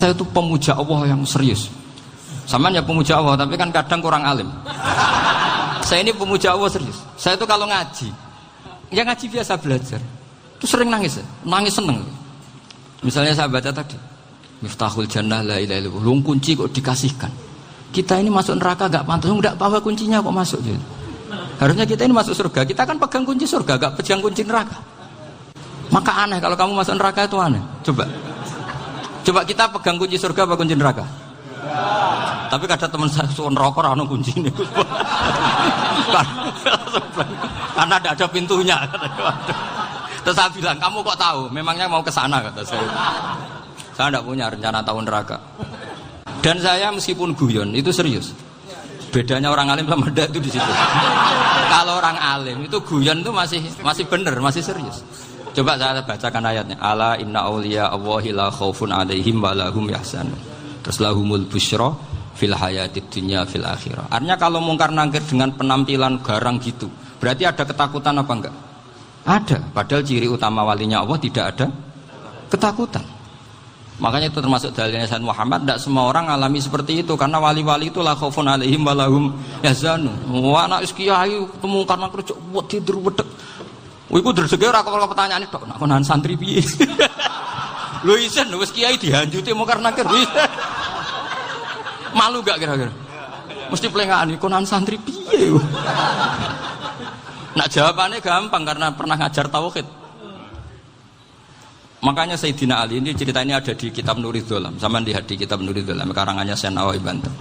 Saya itu pemuja Allah yang serius. Samaan ya pemuja Allah, tapi kan kadang kurang alim. Saya ini pemuja Allah serius. Saya itu kalau ngaji, ya ngaji biasa belajar, itu sering nangis, nangis seneng. Misalnya saya baca tadi, Miftahul Jannah la ilaha illallah, lung kunci kok dikasihkan. Kita ini masuk neraka gak pantas, enggak bawa kuncinya kok masuk gitu. Harusnya kita ini masuk surga, kita kan pegang kunci surga, gak pegang kunci neraka. Maka aneh kalau kamu masuk neraka itu aneh. Coba kita pegang kunci surga apa kunci neraka? Tapi kadang teman saya suon rokok anu kunci ini. Karena tidak ada pintunya. Terus saya bilang, kamu kok tahu? Memangnya mau ke sana kata saya. Saya tidak punya rencana tahu neraka. Dan saya meskipun guyon itu serius. Bedanya orang alim sama ndak itu di situ. Kalau orang alim itu guyon itu masih benar, masih serius. Coba saya bacakan ayatnya. Ala inna awliya Allahi la khaufun alaihim wa lahum yahzanun. Terus lahumul busyra fil hayatid dunya fil akhirah. Artinya kalau mungkar nangkir dengan penampilan garang gitu, berarti ada ketakutan apa enggak? Ada. Padahal ciri utama walinya Allah tidak ada ketakutan. Makanya itu termasuk dalilnya Sayyid Muhammad. Tidak semua orang alami seperti itu, karena wali-wali itu la khaufun alaihim wa lahum yahzanun. Wah anak kiai temu karena kerja buat tidur wedek. Iku dreseke ora kok pertanyaane tok nak konan santri piye. Lho isen wis kiai dihanjuti mungkar nakir. Malu gak kira-kira? Mesti plengane konan santri piye. Nak jawabannya gampang karena pernah ngajar tauhid. Makanya Sayyidina Ali ini cerita ini ada di kitab Nurul Dzolam. Sama lihat di kitab Nurul Dzolam karangannya Syekh Nawawi Banten.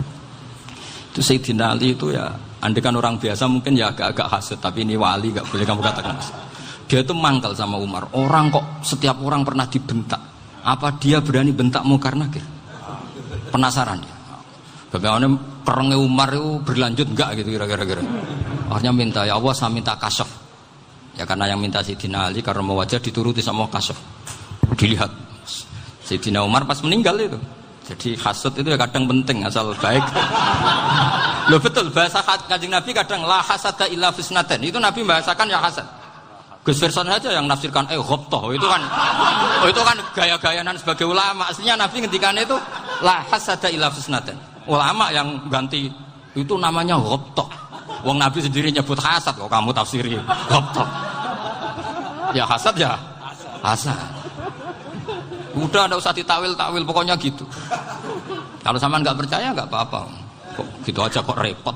Itu Sayyidina Ali itu ya, andekan orang biasa mungkin ya agak-agak hasud, tapi ini wali gak boleh kamu katakan hasud. Dia itu mangkal sama Umar. Orang kok setiap orang pernah dibentak. Apa dia berani bentak mungkar nakir? Penasaran dia. Bagaimana kerengnya Umar itu berlanjut enggak gitu kira-kira. Akhirnya minta, ya Allah saya minta kasyaf. Ya karena yang minta Sayyidina Ali karena mau wajah dituruti sama kasyaf. Dilihat Sayyidina Umar pas meninggal itu. Jadi hasud itu ya kadang penting asal baik. Loh betul bahasa Kanjeng Nabi kadang la hasada illa fisnaten. Itu Nabi bahasakan ya hasad. Gus Verson saja yang nafsirkan ghobtoh itu kan gaya-gayanan sebagai ulama. Aslinya Nabi ngendikannya itu la hasada illa fisnaten. Ulama yang ganti itu namanya ghobtoh. Wong Nabi sendiri nyebut hasad kok kamu tafsiri ghobtoh. Ya hasad ya hasad. Udah enggak usah ditawil-tawil pokoknya gitu. Kalau sama nggak percaya nggak apa-apa. Kok gitu aja kok repot.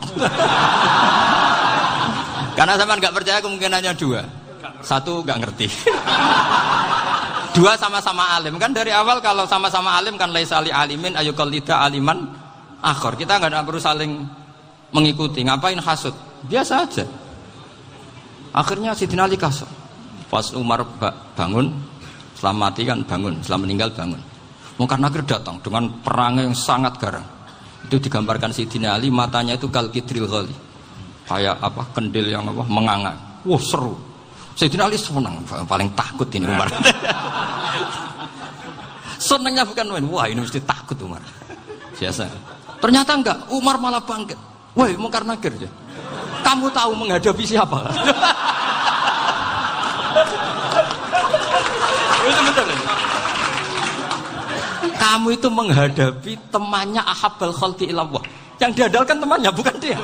Karena sama nggak percaya kemungkinannya dua. Satu nggak ngerti. Dua sama-sama alim. Kan dari awal kalau sama-sama alim kan laisa li alimin ayuqallida aliman akhor. Kita nggak perlu saling mengikuti. Ngapain hasud? Biasa aja. Akhirnya Sayyidina Ali kasar. Pas Umar bangun, setelah mati kan bangun, setelah meninggal bangun. Mungkar nakir datang dengan perang yang sangat garang. Itu digambarkan Sayyidina Ali, matanya itu kal kidril ghali. Kayak apa? Kendil yang apa? Menganga. Wah, seru. Sayyidina Ali senang, paling takut ini Umar. Senangnya bukan main. Wah, ini mesti takut Umar. Biasa. Ternyata enggak, Umar malah bangkit. Woi, mungkar nakir aja. Kamu tahu menghadapi siapa? Itu betul. Kamu itu menghadapi temannya ahabbal khalqi ilallah. Yang diandalkan temannya bukan dia.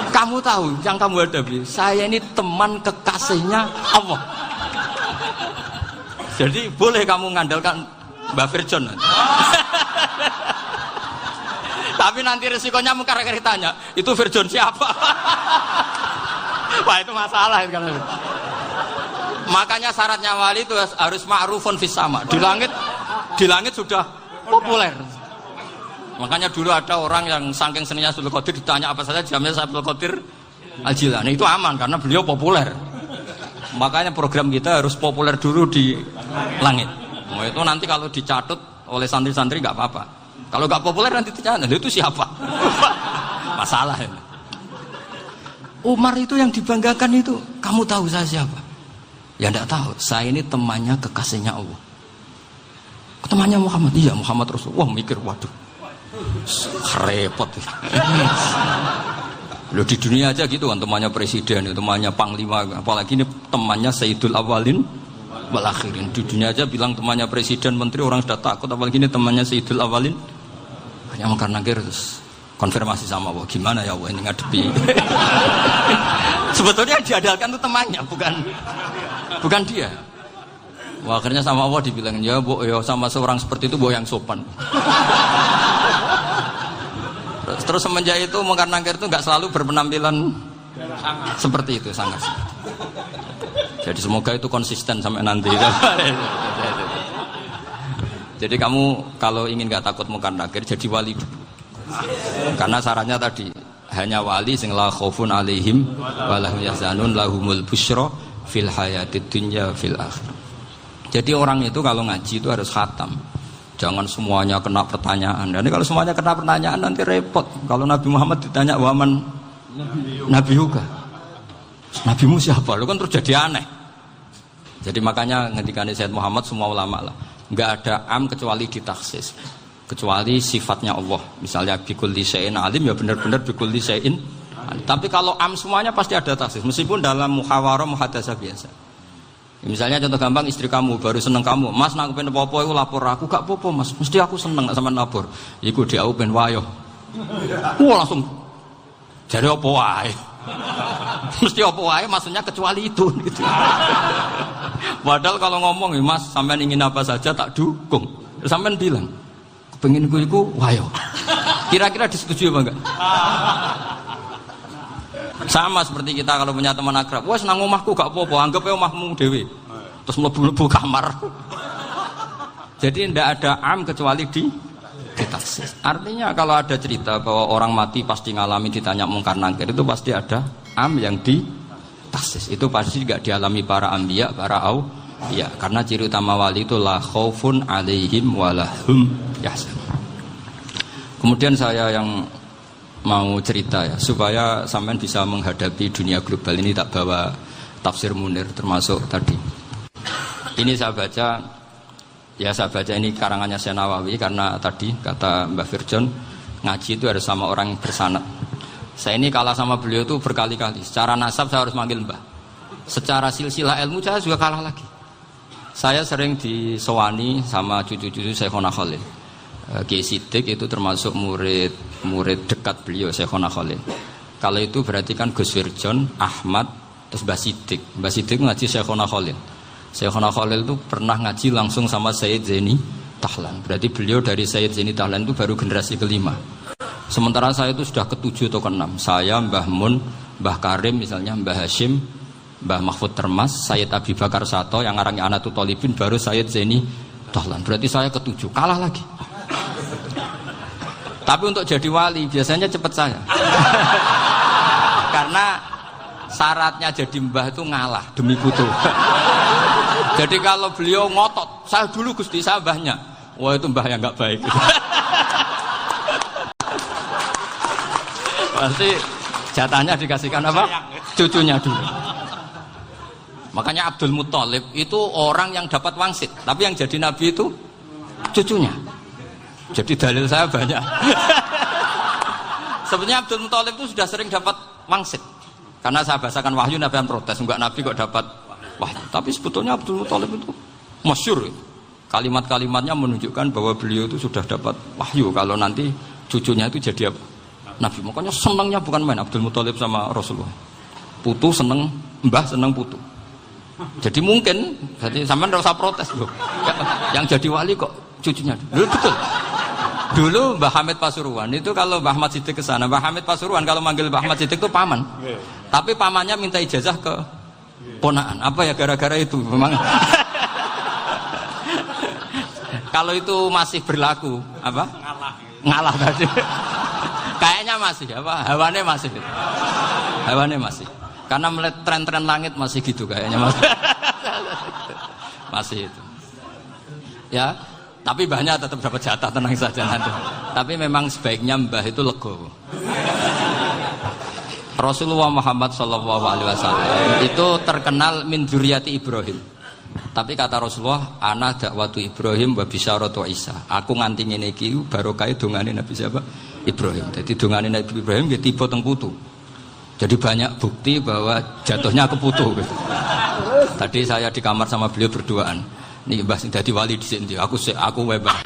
Kamu tahu yang kamu hadapi, saya ini teman kekasihnya Allah. Jadi boleh kamu mengandalkan Mbak Virjon. Tapi nanti resikonya mungkar nakir tanya, itu Virjon siapa? Wah itu masalah kan. Makanya syaratnya wali itu harus ma'rufun fis sama. Di langit sudah populer. Makanya dulu ada orang yang saking seninya Abdul Qadir ditanya apa saja jamnya Abdul Qadir Al-Jilani itu aman karena beliau populer. Makanya program kita harus populer dulu di langit. Nah, itu nanti kalau dicatut oleh santri-santri nggak apa-apa. Kalau nggak populer nanti ditanya itu siapa? Masalah ini. Umar itu yang dibanggakan itu, kamu tahu saya siapa? Ya enggak tahu, saya ini temannya kekasihnya Allah. Temannya Muhammad, iya Muhammad Rasul. Wah mikir, waduh, repot. Loh di dunia aja gitu kan, temannya presiden, temannya panglima, apalagi ini temannya Sayyidul Awalin wal akhirin. Di dunia aja bilang temannya presiden, menteri, orang sudah takut, apalagi ini temannya Sayyidul Awalin. Hanya mungkar nakir terus konfirmasi sama Allah, gimana ya Allah ini ngadepi. Sebetulnya yang diandalkan itu temannya, bukan dia. Wah, akhirnya sama Allah dibilang, ya bu, ya sama seorang seperti itu bu yang sopan. Terus semenjak itu mungkar nakir itu nggak selalu berpenampilan seperti itu, sangat. Jadi semoga itu konsisten sampai nanti. Jadi kamu kalau ingin nggak takut mungkar nakir, jadi wali dulu. Karena syaratnya tadi hanya wali sing la khaufun alaihim walahum yahzanun lahumul busyra fil hayatid dunya fil akhir. Jadi orang itu kalau ngaji itu harus khatam. Jangan semuanya kena pertanyaan. Dan kalau semuanya kena pertanyaan nanti repot. Kalau Nabi Muhammad ditanya waman Nabi juga. Nabimu siapa? Lu kan terus jadi aneh. Jadi makanya ngendikane Sayyid Muhammad semua ulama lah, enggak ada am kecuali ditaksis. Kecuali sifatnya Allah. Misalnya bikulli syai'in alim ya benar-benar bikulli syai'in. Tapi kalau am semuanya pasti ada taksis meskipun dalam muhawarah muhadasah biasa. Misalnya contoh gampang, istri kamu baru seneng kamu, mas nak pengen apa-apa itu lapor aku, gak apa-apa mas, mesti aku seneng sama lapor. Iku dia aku pengen wayo. Wah langsung jadi apa wae. Mesti apa wae maksudnya kecuali itu gitu. Padahal kalau ngomong mas sampean ingin apa saja tak dukung. Sampean bilang pengen iku wayo. Kira-kira disetujui apa enggak? Sama seperti kita kalau punya teman akrab, wes nang omahku gak apa-apa, anggap aja omahmu dhewe. Terus mlebu-mlebu kamar. Jadi tidak ada am kecuali di taksis. Artinya kalau ada cerita bahwa orang mati pasti ngalami ditanya mungkar nakir, itu pasti ada am yang di taksis. Itu pasti juga dialami para anbiya, para auliya. Karena ciri utama wali itu la khaufun alaihim walahum yahzanun. Kemudian saya yang mau cerita ya, supaya sampean bisa menghadapi dunia global ini, tak bawa tafsir Munir termasuk tadi. Ini saya baca ini karangannya Syekh Nawawi karena tadi kata Mbah Firjon ngaji itu harus sama orang yang bersanad. Saya ini kalah sama beliau itu berkali-kali. Secara nasab saya harus manggil Mbah. Secara silsilah ilmu saya juga kalah lagi. Saya sering disewani sama cucu-cucu Syekhona Khalil. Kiai Siddiq itu termasuk murid dekat beliau Syekhona Khalil. Kalau itu berarti kan Gus Wirjon, Ahmad, terus Mbah Siddiq. Mbah Siddiq ngaji Syekhona Khalil. Syekhona Khalil itu pernah ngaji langsung sama Sayyid Zaini Tahlan. Berarti beliau dari Sayyid Zaini Tahlan itu baru generasi kelima. Sementara saya itu sudah ke-7 atau ke-6. Saya, Mbah Mun, Mbah Karim misalnya, Mbah Hashim, Mbah Mahfud Termas, Sayyid Abi Bakar Sato yang ngarangnya Anatul Thalibin, baru Sayyid Zaini Tahlan. Berarti saya ke-7, kalah lagi. Tapi untuk jadi wali biasanya cepat saya. Karena syaratnya jadi mbah itu ngalah demi putu. Jadi kalau beliau ngotot, saya dulu Gusti saya mbahnya. Wah itu mbah yang enggak baik. Pasti jatahnya dikasihkan apa? Cucunya dulu. Makanya Abdul Muthalib itu orang yang dapat wangsit, tapi yang jadi nabi itu cucunya. Jadi dalil saya banyak. Sebenarnya Abdul Muthalib itu sudah sering dapat wangsit. Karena saya bahasakan wahyu, Nabi yang protes. Enggak Nabi kok dapat wahyu. Tapi sebetulnya Abdul Muthalib itu masyhur. Kalimat-kalimatnya menunjukkan bahwa beliau itu sudah dapat wahyu. Kalau nanti cucunya itu jadi apa? Nabi. Makanya senangnya bukan main Abdul Muthalib sama Rasulullah. Putu seneng, mbah seneng putu. Jadi mungkin, jadi sampean enggak usah protes loh. Yang jadi wali kok cucunya. Betul. Dulu Mbah Hamid Pasuruan itu kalau Mbah Ahmad Siddiq ke sana, Mbah Hamid Pasuruan kalau manggil Mbah Ahmad Siddiq itu paman. Tapi pamannya minta ijazah ke ponaan. Apa ya gara-gara itu memang. Kalau itu masih berlaku, apa? Ngalah tadi. Kayaknya masih apa? Hawane masih. Hawane masih. Karena melihat tren-tren langit masih gitu kayaknya masih. Masih itu. Ya. Tapi mbahnya tetap dapat jatah, tenang saja nanti. Tapi memang sebaiknya mbah itu legowo. Rasulullah Muhammad SAW itu terkenal min dzurriyyati Ibrahim. Tapi kata Rasulullah, ana dakwatu Ibrahim wa bisyaratu Isa. Aku nganti ngene iki barokah dongane Nabi siapa? Ibrahim. Jadi dongane Nabi Ibrahim nggih tiba teng putu. Jadi banyak bukti bahwa jatuhnya ke putu gitu. Tadi saya di kamar sama beliau berduaan. Nih Mbah sing dadi wali dhisik ndi? Aku Mbah.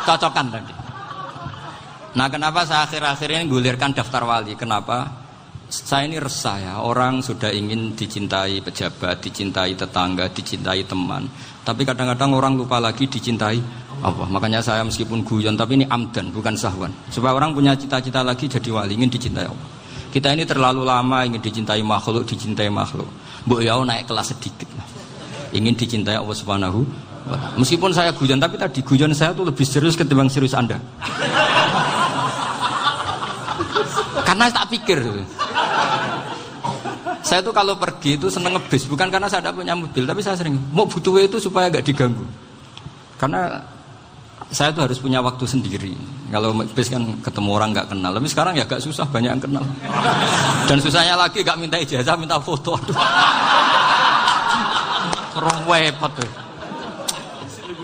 Cocokan tadi. Nah, kenapa saya akhir-akhir ini gulirkan daftar wali? Kenapa? Saya ini resah ya, orang sudah ingin dicintai pejabat, dicintai tetangga, dicintai teman. Tapi kadang-kadang orang lupa lagi dicintai Allah. Makanya saya meskipun guyon, tapi ini amdan, bukan sahwan. Supaya orang punya cita-cita lagi jadi wali, ingin dicintai Allah. Kita ini terlalu lama ingin dicintai makhluk. Mbok ya naik kelas sedikit lah. Ingin dicintai Allah Subhanahu wa Ta'ala. Meskipun saya guyon, tapi tadi guyon saya tuh lebih serius ketimbang serius Anda. Karena tak pikir. Saya tuh kalau pergi itu seneng ngebis, bukan karena saya tidak punya mobil, tapi saya sering mau butuh itu supaya gak diganggu. Karena saya tuh harus punya waktu sendiri. Kalau ngebis kan ketemu orang gak kenal, tapi sekarang ya gak susah, banyak yang kenal. Dan susahnya lagi gak minta ijazah, minta foto. Repot tuh.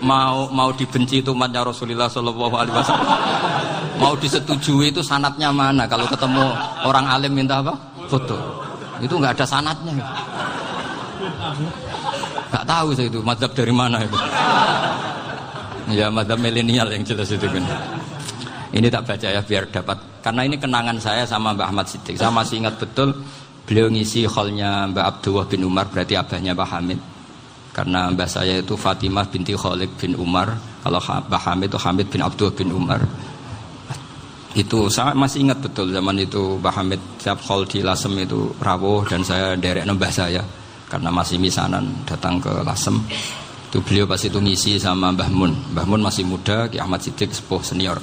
Mau dibenci itu umatnya Rasulullah Shallallahu Alaihi Wasallam. Mau disetujui itu sanatnya mana? Kalau ketemu orang alim minta apa? Foto. Itu nggak ada sanatnya. Nggak tahu saya itu mazhab dari mana itu. Ya mazhab milenial yang jelas itu kan. Ini tak baca ya biar dapat. Karena ini kenangan saya sama Mbak Ahmad Siddiq. Saya masih ingat betul beliau ngisi hallnya Mbak Abdullah bin Umar, berarti abahnya Mbak Hamid. Karena mbah saya itu Fatimah binti Khalid bin Umar. Kalau Mbah Hamid itu Hamid bin Abdullah bin Umar. Itu saya masih ingat betul zaman itu Mbah Hamid tiap khol di Lasem itu rawuh dan saya derek mbah saya karena masih misanan datang ke Lasem. Itu beliau pas itu ngisi sama Mbah Mun. Mbah Mun masih muda, Ki Ahmad Siddiq sepuh senior.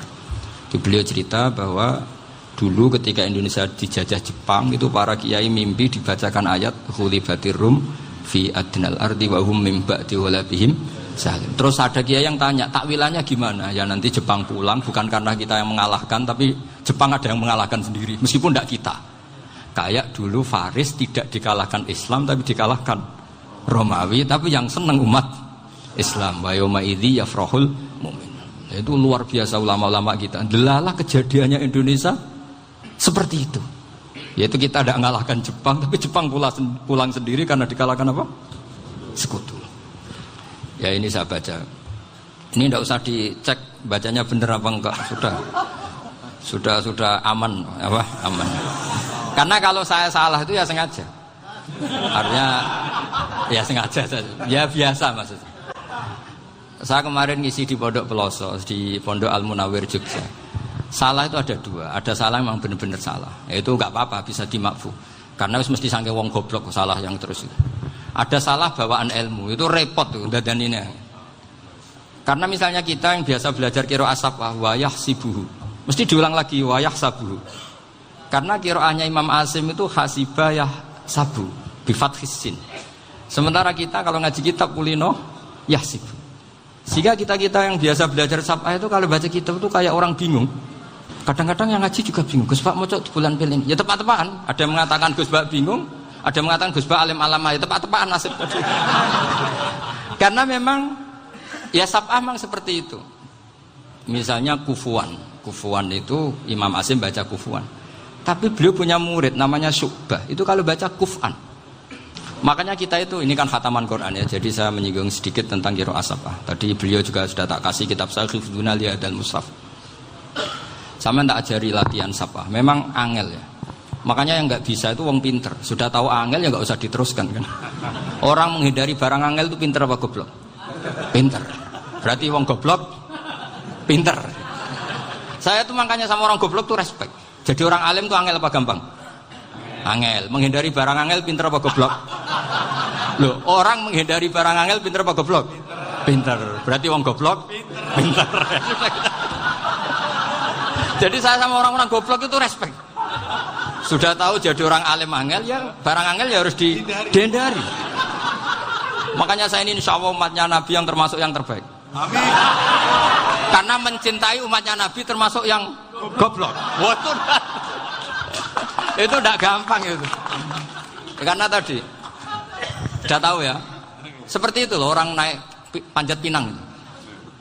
Itu beliau cerita bahwa dulu ketika Indonesia dijajah Jepang itu para kiai mimpi dibacakan ayat Khulibatir Rum fi adnal ardi wa hum min ba'di walabihim salim. Terus ada kiai yang tanya, takwilannya gimana? Ya nanti Jepang pulang bukan karena kita yang mengalahkan, tapi Jepang ada yang mengalahkan sendiri, meskipun tidak kita. Kayak dulu Faris tidak dikalahkan Islam, tapi dikalahkan Romawi, tapi yang senang umat Islam. Wa yauma idzi yafrahul mu'min. Itu luar biasa ulama-ulama kita. Delalah kejadiannya Indonesia seperti itu. Yaitu kita tidak mengalahkan Jepang, tapi Jepang pulang sendiri karena dikalahkan apa? Sekutu. Ya ini saya baca. Ini tidak usah dicek bacanya benar apa enggak. Sudah aman apa? Aman. Karena kalau saya salah itu ya sengaja. Artinya ya sengaja saja. Ya biasa maksudnya. Saya kemarin ngisi di Pondok Peloso, di Pondok Al Munawir Jogja. Salah itu ada dua, ada salah yang memang benar-benar salah, itu nggak apa-apa, bisa dimakfu, karena mesti sangke wong goblok salah yang terus itu. Ada salah bawaan ilmu, itu repot tuh dan ini. Karena misalnya kita yang biasa belajar qiraah sabah wayah sibuhu, mesti diulang lagi wayah sabuhu. Karena qiraahnya Imam Asim itu hasibah yah sabu, bifat hisin. Sementara kita kalau ngaji kitab kulino yah sibu. Sehingga kita yang biasa belajar sabah itu kalau baca kitab itu kayak orang bingung. Kadang-kadang yang ngaji juga bingung. Gus Pak mau cok bulan pilih. Ya tepat-tepatan. Ada yang mengatakan Gus Pak bingung, ada yang mengatakan Gus Pak alim alama. Ya tepat-tepatan nasib tadi. Karena memang ya sab'ah memang seperti itu. Misalnya kufuan. Kufuan itu Imam Asim baca kufuan. Tapi beliau punya murid namanya Syu'bah. Itu kalau baca kuf'an. Makanya kita itu, ini kan khataman Quran ya. Jadi saya menyinggung sedikit tentang qiraah sab'ah. Tadi beliau juga sudah tak kasih kitab saya Hifdzuna Liyadal Mushaf. Sama tak ajari latihan sab'ah. Memang angel ya. Makanya yang nggak bisa itu wong pinter. Sudah tahu angel ya nggak usah diteruskan kan. Orang menghindari barang angel itu pinter apa goblok? Pinter. Berarti wong goblok pinter. Saya tuh makanya sama orang goblok tuh respect. Jadi orang alim tuh angel apa gampang? Angel. Menghindari barang angel pinter apa goblok? Loh, orang menghindari barang angel pinter apa goblok? Pinter. Berarti wong goblok pinter. Jadi saya sama orang-orang goblok itu respect. Sudah tahu jadi orang alim angel ya barang angel ya harus dihindari. Makanya saya ini insya Allah umatnya Nabi yang termasuk yang terbaik. Amin. Karena mencintai umatnya Nabi termasuk yang goblok. Itu tidak gampang itu. Karena tadi sudah tahu ya. Seperti itu loh orang naik Panjat Pinang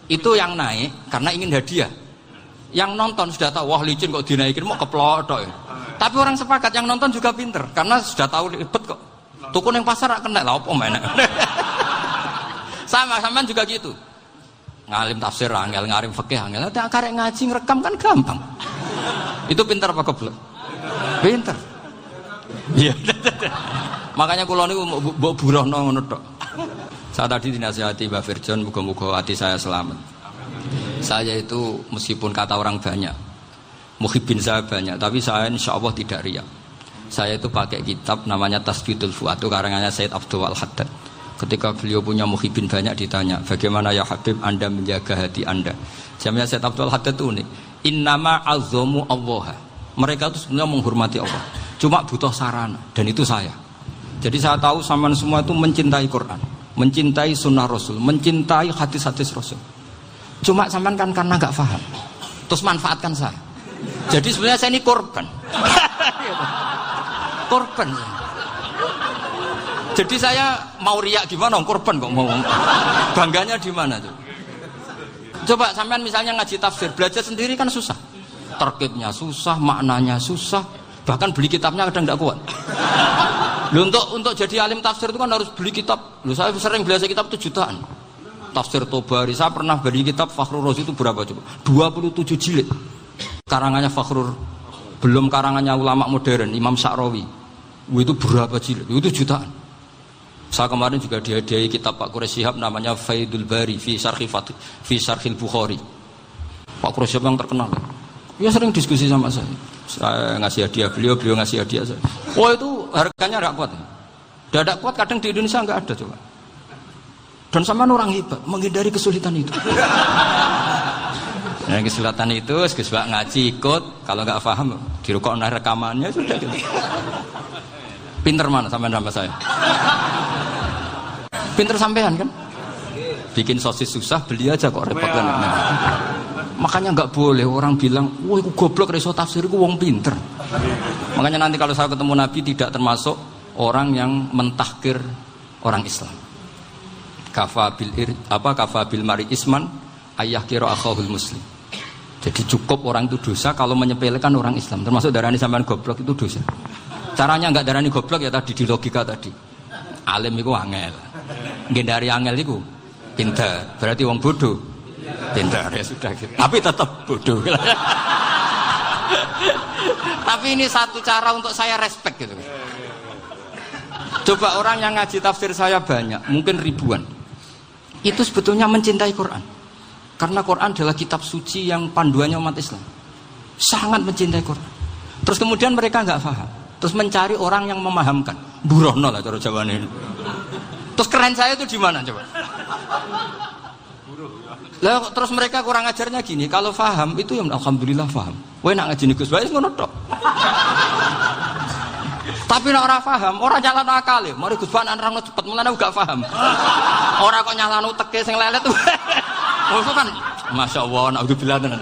itu yang naik karena ingin hadiah. Yang nonton sudah tahu wah licin kok dinaikin mau keplodok ya. Tapi orang sepakat yang nonton juga pinter karena sudah tahu ribet kok Tuku ning pasar rak kena lah opo menek. Sama sampean juga gitu. Ngalim tafsir angel, ngalim fikih angel. Nek karek ngaji ngrekam kan gampang. Itu pintar apa goblok? Pintar. Iya. Makanya kula niku mbok burohno ngono tok. Saya tadi dinasihati Mbak Firjon, muga-muga hati saya selamat. Saya itu meskipun kata orang banyak, muhibbin saya banyak, tapi saya insya Allah tidak riya. Saya itu pakai kitab namanya Tasbidul Fuad, itu karangannya Said Abdul Al-Haddad. Ketika beliau punya muhibbin banyak ditanya, bagaimana ya Habib Anda menjaga hati Anda? Jamnya Said Abdul Al-Haddad itu unik. Innama azzamu Allah. Mereka itu sebenarnya menghormati Allah, cuma butuh sarana, dan itu saya. Jadi saya tahu sampean semua itu mencintai Quran, mencintai sunnah Rasul, mencintai hadis-hadis Rasul. Cuma sampean kan karena nggak paham, terus manfaatkan saya. Jadi sebenarnya saya ini korban. Korban. Jadi saya mau riak gimana? Korban kok mau. Bangganya di mana tuh? Coba sampean misalnya ngaji tafsir, belajar sendiri kan susah. Terkitnya susah, maknanya susah, bahkan beli kitabnya kadang tidak kuat. Loh, untuk jadi alim tafsir itu kan harus beli kitab. Loh, saya sering belajar kitab itu jutaan. Tafsir Tobari, saya pernah beli kitab Fakhrur Razi itu berapa coba? 27 jilid. Karangannya Fakhrur, belum karangannya ulama modern, Imam Sa'rawi. Itu berapa jilid? Itu jutaan. Saya kemarin juga dihadiahi kitab Pak Quraish Shihab namanya Faidul Bari fi Syarhil Bukhari. Pak Quraish Shihab yang terkenal. Dia sering diskusi sama saya. Saya ngasih hadiah beliau ngasih hadiah saya. Oh itu harganya nggak kuat. Tidak kuat kadang di Indonesia nggak ada coba. Dan sama orang hebat menghindari kesulitan itu. Nah, kesulitan itu sebab ngaji ikut, kalau nggak paham dirukok rekamannya sudah gitu. Pinter mana sampean sama saya? Pinter sampean kan? Bikin sosis susah, beli aja kok repot kan. Nah, makanya nggak boleh orang bilang, wah itu goblok reso tafsir, itu wong pinter. Makanya nanti kalau saya ketemu Nabi tidak termasuk orang yang mentahkir orang Islam. Kafabil mari isman ayah kira akhahul muslim. Jadi cukup orang itu dosa kalau menyepelekan orang Islam. Termasuk darani sampean goblok itu dosa. Caranya nggak darani goblok ya tadi di logika tadi. Alim itu angel. Gendari angel itu pintar. Berarti wong bodoh. Pintar ya sudah gitu. Tapi tetap bodoh. Tapi ini satu cara untuk saya respect gitu. Coba orang yang ngaji tafsir saya banyak, mungkin ribuan. Itu sebetulnya mencintai Quran. Karena Quran adalah kitab suci yang panduannya umat Islam. Sangat mencintai Quran. Terus kemudian mereka nggak paham. Terus mencari orang yang memahamkan. Burohno lah cara jawabannya. Terus keren saya itu di mana coba? Lah terus mereka kurang ajarnya gini, kalau paham itu ya alhamdulillah paham. Kowe nak ngaji Gus Bae ngono tok. Tapi nek ora paham, ora nyalano akale. Mari Gus Bae nerangno cepet mulane gak paham. Ora kok nyalano teke sing lelet. Oh kan masyaallah naudzubillah tenan.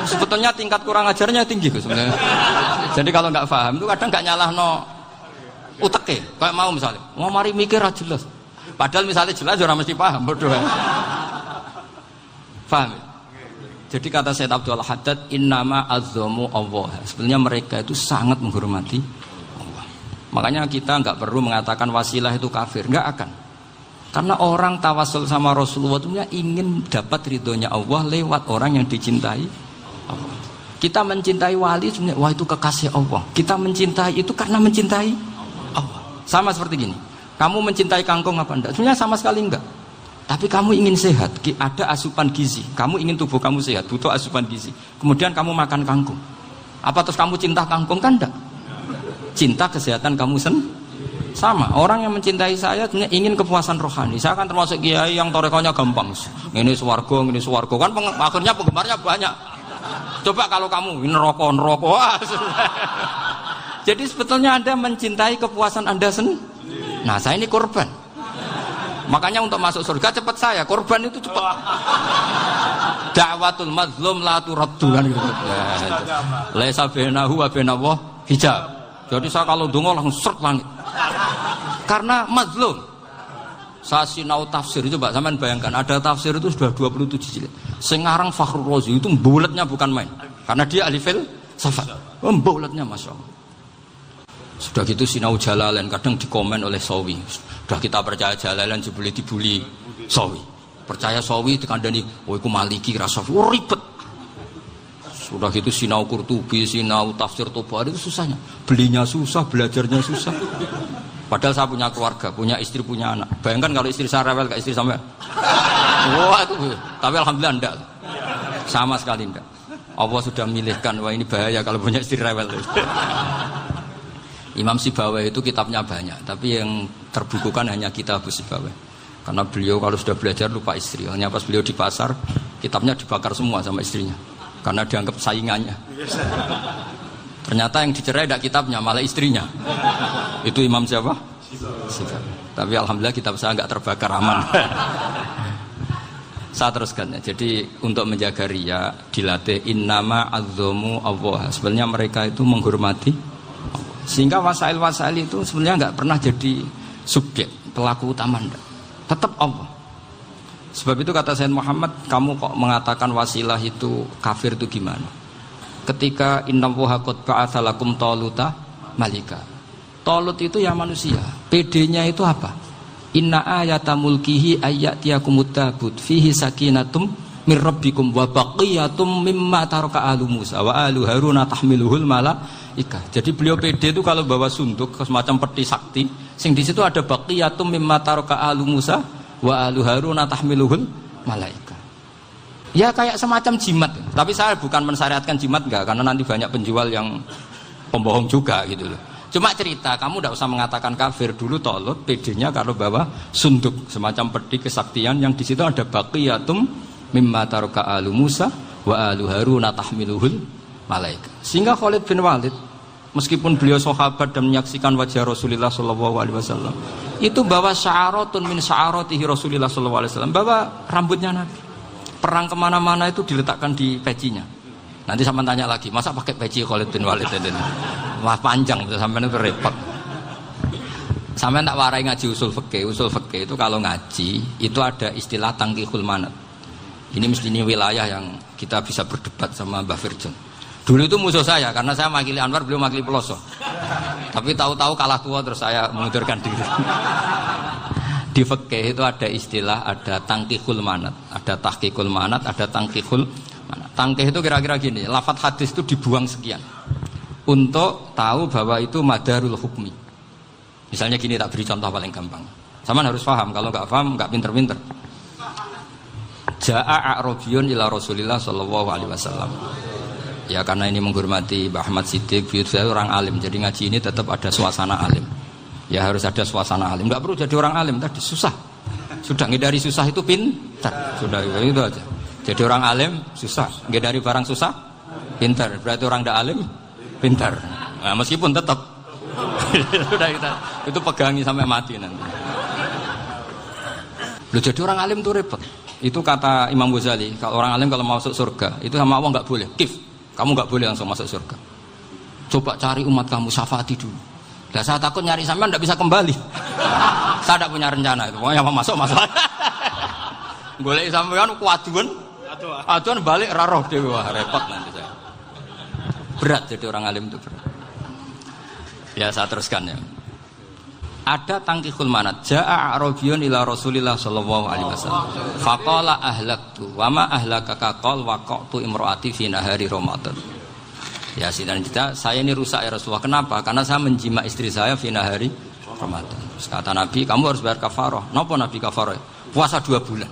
Sebetulnya tingkat kurang ajarnya tinggi Gus sebenarnya. Jadi kalau enggak paham itu kadang enggak nyalahno uteke. Kayak mau misalnya, mau mari mikir ra jelas. Padahal misalnya jelas ora mesti paham bodoh. Paham? Jadi kata Said Abdul Al-Haddad, innama azzamu Allah. Sebenarnya mereka itu sangat menghormati Allah. Makanya kita nggak perlu mengatakan wasilah itu kafir, nggak akan. Karena orang tawasul sama Rasulullah itu ingin dapat ridhonya Allah lewat orang yang dicintai Allah. Kita mencintai wali sebenarnya, wah itu kekasih Allah. Kita mencintai itu karena mencintai Allah. Sama seperti gini. Kamu mencintai kangkung apa enggak? Sebenarnya sama sekali enggak. Tapi kamu ingin sehat, ada asupan gizi. Kamu ingin tubuh kamu sehat, butuh asupan gizi. Kemudian kamu makan kangkung. Apa terus kamu cinta kangkung kan enggak? Cinta kesehatan kamu sama. Orang yang mencintai saya ingin kepuasan rohani. Saya kan termasuk kiai yang torekonya gampang. Ini swarga kan akhirnya penggemarnya banyak. Coba kalau kamu ini neraka. Jadi sebetulnya Anda mencintai kepuasan Anda sendiri. Nah, saya ini korban. Makanya untuk masuk surga cepat saya, korban itu cepat. Da'watul mazlum la turaddu kan gitu. Laisa bainahu wa bainallah hijab. Jadi saya kalau donga langsung seret langit. Karena mazlum. Saya sinau tafsir itu, Pak, sampean bayangkan ada tafsir itu sudah 27 jilid. Sing ngarang Fakhrur Razi itu buletnya bukan main. Karena dia ahli filsafat. Buletnya masyaallah. Sudah gitu sinau Jalalain kadang dikomen oleh Sawi. Sudah kita percaya Jalalain jebule dibuli Sawi. Percaya Sawi dikandani, "Oh iku Maliki ra Safi." Oh, ribet. Sudah gitu sinau Qurtubi, sinau tafsir Tabari itu susahnya. Belinya susah, belajarnya susah. Padahal saya punya keluarga, punya istri, punya anak. Bayangkan kalau istri saya rewel kayak istri sampean. Wah itu. Tapi alhamdulillah enggak. Sama sekali enggak. Allah sudah milihkan, wah ini bahaya kalau punya istri rewel. Imam Sibawai itu kitabnya banyak, tapi yang terbukukan hanya kitab Sibawai. Karena beliau kalau sudah belajar lupa istri. Hanya pas beliau di pasar, kitabnya dibakar semua sama istrinya. Karena dianggap saingannya. Ternyata yang dicerai tidak kitabnya, malah istrinya. Itu Imam siapa? Sibawai. Tapi alhamdulillah kitab saya enggak terbakar, aman. Saya teruskan ya. Jadi untuk menjaga riya dilatih innama azzamu Allah. Sebenarnya mereka itu menghormati Allah. Sehingga wasail-wasail itu sebenarnya enggak pernah jadi subjek, pelaku utama enggak. Tetap Allah. Sebab itu kata Sayyid Muhammad, kamu kok mengatakan wasilah itu kafir itu gimana? Ketika innallaha qad ba'atsa lakum taluta malika. Talut itu ya manusia. PD-nya itu apa? Inna ayata mulkihi ayyatiyakumut tabut fihi sakinatum mir rabbikum wa baqiyatum mimma taraka alu Musa wa alu Haruna tahmiluhul malaikah. Jadi beliau PD itu kalau bawa sunduk semacam peti sakti, sing di situ ada baqiyatum mimma taraka alu Musa wa alu Haruna tahmiluhul malaikah. Ya kayak semacam jimat. Tapi saya bukan mensyariatkan jimat enggak, karena nanti banyak penjual yang pembohong juga gitu loh. Cuma cerita, kamu tidak usah mengatakan kafir. Dulu Talut PD-nya kalau bawa sunduk semacam peti kesaktian yang di situ ada baqiyatum mimma taraka alu Musa wa alu Haruna tahmiluhul malaika. Sehingga Khalid bin Walid meskipun beliau sahabat dan menyaksikan wajah Rasulullah sallallahu alaihi wasallam, itu bawa sya'aratun min sya'aratihi Rasulullah sallallahu alaihi wasallam, bawa rambutnya Nabi. Perang kemana-mana itu diletakkan di pecinya. Nanti sama tanya lagi, masa pakai peci Khalid bin Walid ini? Wah panjang, sampai itu repot. Sampai tak warai ngaji usul fikih. Usul fikih itu kalau ngaji itu ada istilah tangkihul manat. Ini mesti ini wilayah yang kita bisa berdebat sama Mbah Firjon. Dulu itu musuh saya karena saya makili Anwar, beliau makili Peloso. Tapi tahu-tahu kalah tua terus saya mengundurkan diri. Di fikih itu ada istilah, ada tangkihul manat, ada tahqiqul manat, ada tangkihul manat. Tangkih itu kira-kira gini, lafadz hadis itu dibuang sekian untuk tahu bahwa itu madarul hukmi. Misalnya gini, tak beri contoh paling gampang. Sama harus paham, kalau nggak paham nggak pinter-pinter. Ja'a a'rabiyun ila Rasulillah sallallahu alaihi wasallam. Ya karena ini menghormati Mbah Ahmad Siddiq, saya orang alim, jadi ngaji ini tetap ada suasana alim. Ya harus ada suasana alim. Nggak perlu jadi orang alim tadi, susah. Sudah ngindari susah itu pintar. Sudah itu aja. Jadi orang alim susah, ngindari barang susah pintar. Berarti orang tidak alim pintar. Nah, meskipun tetap sudah kita itu pegangi sampai mati nanti. Loh, jadi orang alim itu repot. Itu kata Imam Ghazali, kalau orang alim kalau masuk surga itu sama Allah nggak boleh. Kif, kamu nggak boleh langsung masuk surga. Coba cari umat kamu, syafaati dulu. Nah, saya takut nyari sampean tidak bisa kembali. Saya tidak punya rencana itu. Pokoknya mau masuk. Golek sampean kuaduan. Aduan balik raroh dewe, wah repot nanti saya. Berat jadi orang alim itu berat. Ya saya teruskan ya. Ada tangkihul manat. Ja'a a'rabiyun ila Rasulillah sallallahu alaihi wasallam. Faqala ahlaktu wa ma ahlakaka qal waqatu imraati fi nahari Ramadan. Ya sidang kita, saya ini rusak ya Rasulullah. Kenapa? Karena saya menjima istri saya fi nahari Ramadan. Terus kata Nabi, kamu harus bayar kafarah. Napa Nabi kafarah? Puasa 2 bulan.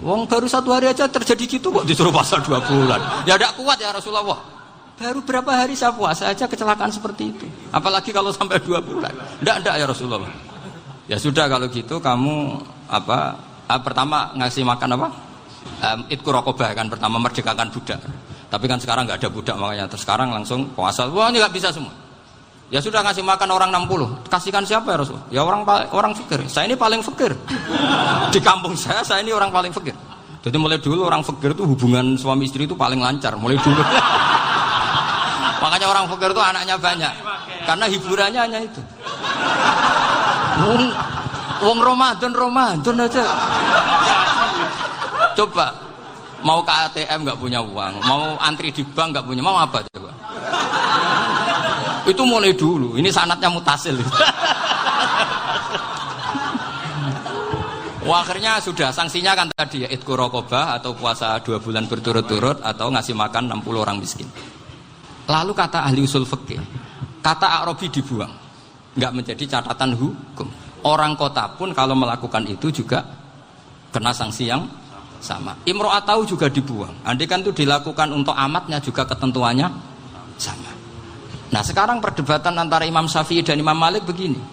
Wong baru 1 hari aja terjadi gitu kok disuruh puasa 2 bulan. Ya tidak kuat ya Rasulullah. Baru berapa hari saya puasa aja kecelakaan seperti itu. Apalagi kalau sampai 2 bulan. Tidak ya Rasulullah. Ya sudah kalau gitu kamu pertama ngasih makan apa? Itku raqabah kan, pertama merdekakan budak. Tapi kan sekarang nggak ada budak, makanya terus sekarang langsung puasa. Wah ini nggak bisa semua. Ya sudah ngasih makan orang 60. Kasihkan siapa ya Rasul? Ya orang fakir. Saya ini paling fakir. Di kampung saya ini orang paling fakir. Jadi mulai dulu orang fakir itu hubungan suami istri itu paling lancar. Mulai dulu. Makanya orang fakir itu anaknya banyak. Karena hiburannya hanya itu. Wong Ramadan aja. Coba mau ke ATM nggak punya uang, mau antri di bank nggak punya, mau apa coba? Itu mulai dulu. Ini sanadnya mutasil. Wah, akhirnya sudah sanksinya kan tadi ya itqu raqabah atau puasa 2 bulan berturut-turut atau ngasih makan 60 orang miskin. Lalu kata ahli usul fikih, kata Arabi dibuang, nggak menjadi catatan hukum. Orang kota pun kalau melakukan itu juga kena sanksi yang sama. Imro'atau juga dibuang. Andai kan itu dilakukan untuk amatnya juga ketentuannya sama. Nah sekarang perdebatan antara Imam Syafi'i dan Imam Malik begini.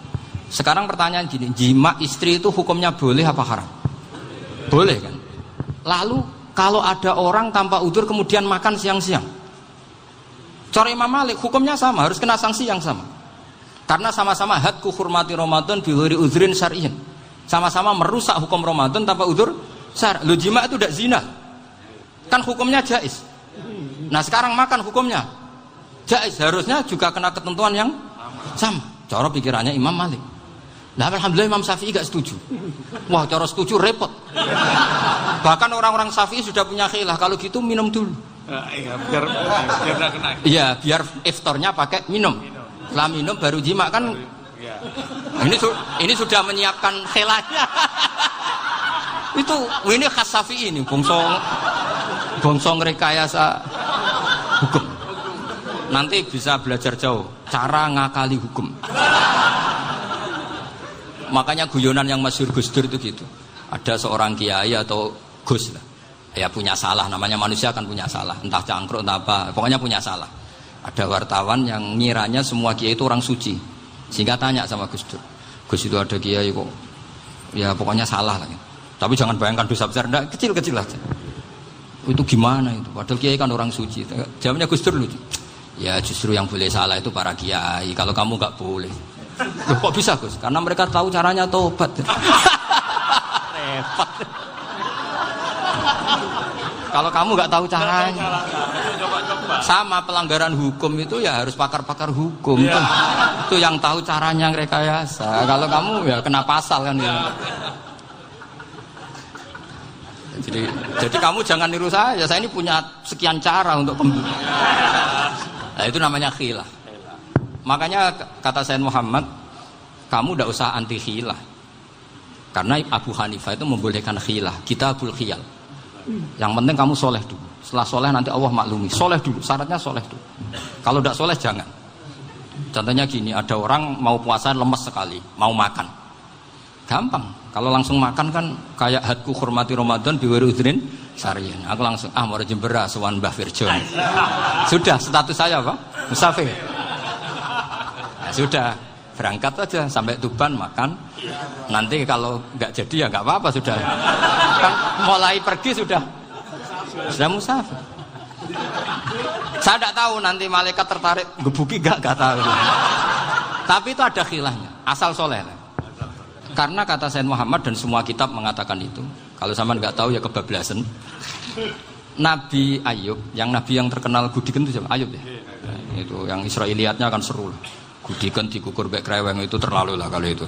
Sekarang pertanyaan gini, jima istri itu hukumnya boleh apa haram? Boleh kan? Lalu kalau ada orang tanpa udzur kemudian makan siang-siang, cara Imam Malik hukumnya sama, harus kena sanksi yang sama. Karena sama-sama hadku hurmati Ramadan bi ghairi udzrin syar'iyyin. Sama-sama merusak hukum Ramadan tanpa udzur syar'. Lo jima itu tidak zina. Kan hukumnya jaiz. Nah, sekarang makan hukumnya jaiz, harusnya juga kena ketentuan yang sama. Cara pikirannya Imam Malik. Nah, alhamdulillah Imam Syafi'i gak setuju. Wah, cara setuju repot. Bahkan orang-orang Syafi'i sudah punya khilaf, kalau gitu minum dulu. Iya, biar gak kena. Iya, biar iftarnya pakai minum. Setelah minum baru jima kan. Ini sudah menyiapkan khilafnya. Ini khas Syafi'i ini, bongsong rekayasa hukum. Nanti bisa belajar jauh cara ngakali hukum. Makanya guyonan yang masyhur Gus Dur itu gitu. Ada seorang kiai atau Gus lah, ya punya salah, namanya manusia kan punya salah, entah cangkruk entah apa, pokoknya punya salah. Ada wartawan yang ngiranya semua kiai itu orang suci, sehingga tanya sama Gus Dur, Gus itu ada kiai kok, ya pokoknya salah lah. Tapi jangan bayangkan dosa besar, enggak, kecil-kecil aja. Itu gimana itu? Padahal kiai kan orang suci. Jawabnya Gus Dur lucu. Ya justru yang boleh salah itu para kiai. Kalau kamu nggak boleh. Loh, kok bisa Gus? Karena mereka tahu caranya tobat. Repot. Kalau kamu nggak tahu caranya. Sama pelanggaran hukum itu ya harus pakar-pakar hukum. Ya. Itu yang tahu caranya rekayasa. Kalau kamu ya kena pasal kan ya. Jadi kamu jangan niru saya ini punya sekian cara untuk nah, itu namanya khilaf. Makanya kata Sayyid Muhammad, kamu tidak usah anti khilaf, karena Abu Hanifah itu membolehkan khilaf, kitabul khiyal. Yang penting kamu soleh dulu, setelah soleh nanti Allah maklumi. Soleh dulu, syaratnya soleh dulu. Kalau tidak soleh jangan. Contohnya gini, ada orang mau puasa lemes sekali, mau makan, gampang. Kalau langsung makan kan kayak hadku hormati Ramadan biwari udrin syarian. Aku langsung mau jembera sowan Mbah Firjo. Sudah status saya apa? Musafir. Ya, sudah berangkat aja sampai Tuban makan. Nanti kalau nggak jadi ya nggak apa-apa sudah. Kan mulai pergi sudah musafir. Saya tidak tahu nanti malaikat tertarik gebuki nggak tahu. Tapi itu ada khilafnya. Asal soleh. Karena kata Sayyid Muhammad dan semua kitab mengatakan itu. Kalau sama nggak tahu ya kebablasan. Nabi Ayub, yang terkenal Gudiken itu siapa? Ayub ya. Itu yang Israiliyatnya akan seru. Gudiken dikukur bek kreweng itu terlalu lah kalau itu.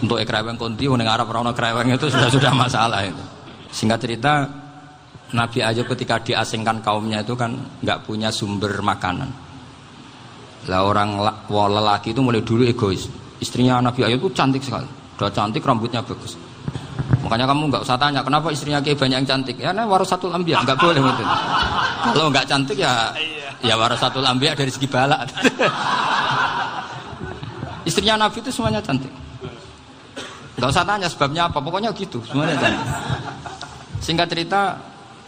Untuk kreweng konti ning Arab ora ono kreweng itu sudah masalah itu. Singkat cerita, Nabi Ayub ketika diasingkan kaumnya itu kan nggak punya sumber makanan. Lah orang lelaki itu mulai dulu egois. Istrinya Nabi Ayub itu cantik sekali. Udah cantik, rambutnya bagus. Makanya kamu nggak usah tanya kenapa istrinya kayak banyak yang cantik. Ya, warasatul anbiya, nggak boleh betul. Kalau nggak cantik ya warasatul anbiya dari segi balak. Istrinya Nabi itu semuanya cantik. Nggak usah tanya sebabnya apa, pokoknya gitu, semuanya cantik. Singkat cerita,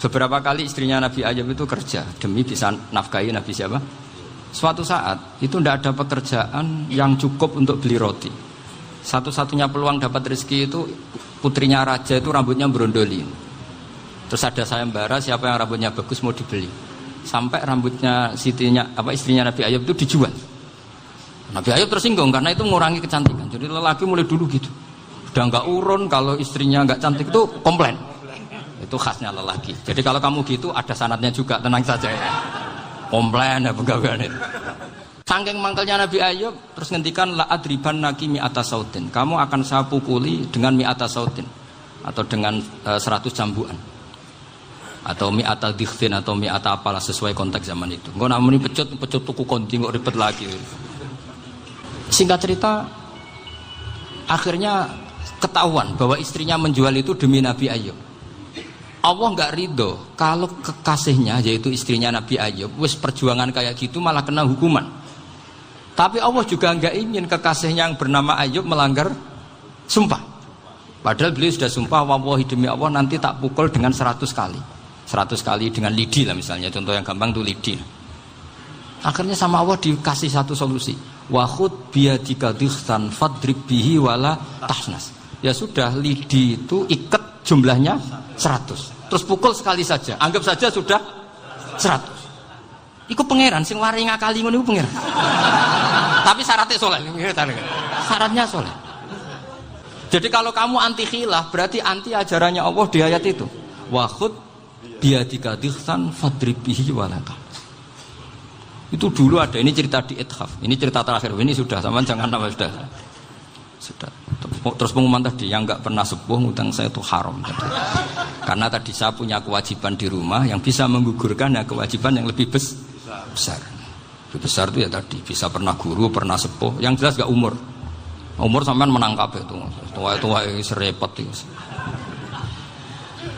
beberapa kali istrinya Nabi Ayub itu kerja demi bisa nafkahi Nabi siapa? Suatu saat itu tidak ada pekerjaan yang cukup untuk beli roti. Satu-satunya peluang dapat rezeki itu putrinya raja itu rambutnya berondoli. Terus ada sayembara siapa yang rambutnya bagus mau dibeli. Sampai rambutnya istrinya Nabi Ayub itu dijual. Nabi Ayub tersinggung karena itu mengurangi kecantikan. Jadi lelaki mulai dulu gitu. Udah nggak urun kalau istrinya nggak cantik itu komplain. Itu khasnya lelaki. Jadi kalau kamu gitu ada sanadnya juga, tenang saja ya. Komplain ya pegawaian itu. Saking mangkelnya Nabi Ayub terus ngendikan la adriban naki mi'ata sautin. Kamu akan saya pukuli dengan mi'ata sautin atau dengan 100 jambuan. Atau mi'ata dikhtin atau mi'ata apalah sesuai konteks zaman itu. Engko namuni pecut tuku konti kok ribet lagi. Singkat cerita, akhirnya ketahuan bahwa istrinya menjual itu demi Nabi Ayub. Allah nggak ridho kalau kekasihnya yaitu istrinya Nabi Ayub wis perjuangan kayak gitu malah kena hukuman. Tapi Allah juga nggak ingin kekasihnya yang bernama Ayub melanggar sumpah. Padahal beliau sudah sumpah, wallahi demi Allah nanti tak pukul dengan 100 kali. 100 kali dengan lidi lah misalnya, contoh yang gampang tuh lidi. Akhirnya sama Allah dikasih satu solusi. Wa khud biyadika dikhsan fadrib bihi wala tahnas. Ya sudah, lidi itu ikat jumlahnya 100. Terus pukul sekali saja. Anggap saja sudah 100. Iku pangeran sing wari ngakali ngono iku pangeran. Tapi syaratnya soleh. Syaratnya soleh. Jadi kalau kamu anti khilaf berarti anti ajarannya Allah di ayat itu. Wa khud biadika dikhsan fadrib bihi walaka. Itu dulu ada, ini cerita di Ithaf. Ini cerita terakhir, ini sudah, sama jangan nama sudah. Terus pengumuman tadi, yang nggak pernah sepuh ngutang saya itu haram. Karena tadi saya punya kewajiban di rumah yang bisa menggugurkan ya kewajiban yang lebih besar. Lebih besar itu ya tadi, bisa pernah guru, pernah sepuh. Yang jelas nggak umur. Umur sampean menangkap itu, tua-tua serepot itu.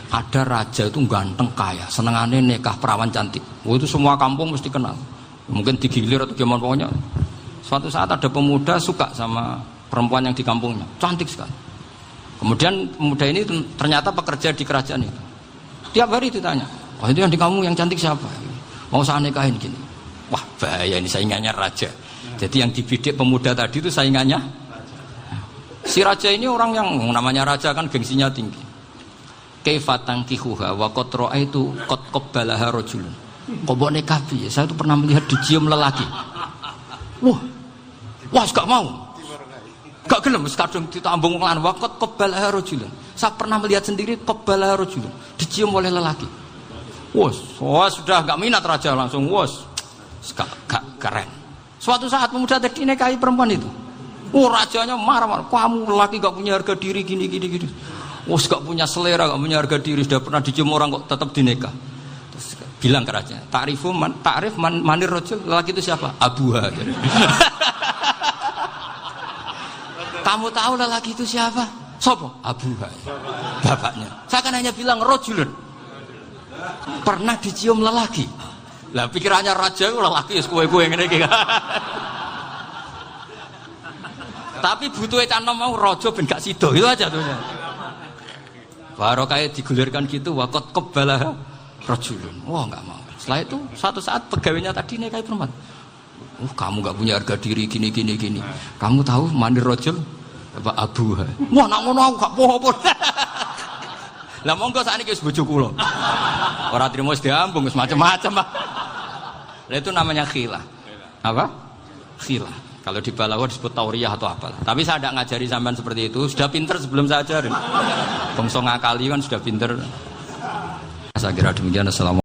Ada raja itu ganteng kaya, senengannya nikah perawan cantik. Itu semua kampung mesti kenal. Mungkin digilir atau gimana pokoknya. Suatu saat ada pemuda suka sama perempuan yang di kampungnya, cantik sekali. Kemudian pemuda ini ternyata pekerja di kerajaan itu. Tiap hari ditanya, oh itu yang di kampung yang cantik siapa? Mau saya nikahin gini. Wah bahaya, ini saingannya raja. Jadi yang dibidik pemuda tadi itu saingannya. Si raja ini orang yang namanya raja kan gengsinya tinggi. Kaifatang kihuha wa qad ra'aitu qad qabbalaha rajulun. Kok mbok nikah piye? Saya itu pernah melihat dicium lelaki. Wah, gak mau. Gak gelem wis kadung ditambung lan wa qad qabbalaha rajulun. Saya pernah melihat sendiri qabbalaha rajulun, dicium oleh lelaki. Sudah gak minat raja langsung gak keren. Suatu saat pemuda tadi nikahi perempuan itu. Rajanya marah-marah, kamu lelaki gak punya harga diri gini. Gak punya selera, gak punya harga diri, sudah pernah dicium orang kok tetap dinikah. Terus bilang ke raja, ta'rif manir rajul, lelaki itu siapa? Abuha. Kamu tahu lelaki itu siapa? Sopo? Abuha. Bapaknya. Saya kan hanya bilang rajulun. Pernah dicium lelaki. Lah pikirannya raja itu lelaki kue-kue ngene iki. Tapi butuhnya canom mau raja ben gak sida, itu aja tuh. Baru kayak digulirkan gitu, wakot kebalah rajulun. Wah nggak mau. Setelah itu suatu saat pegawainya tadi nikahi perempuan. Kamu nggak punya harga diri gini. Kamu tahu mandir rajul apa abuha? Wah nak ngono aku gak poho. Lah monggo sakniki wis bojo kula. Ora trimo wis diambung wis macam-macam. Lah itu namanya khilah. Apa? Khilah. Kalau di Balaghah disebut tauriyah atau apalah. Tapi saya tidak ngajari sampean seperti itu. Sudah pinter sebelum saya ajarin. Bangsa ngakali kan sudah pinter. Saya kira demikian. Assalamualaikum.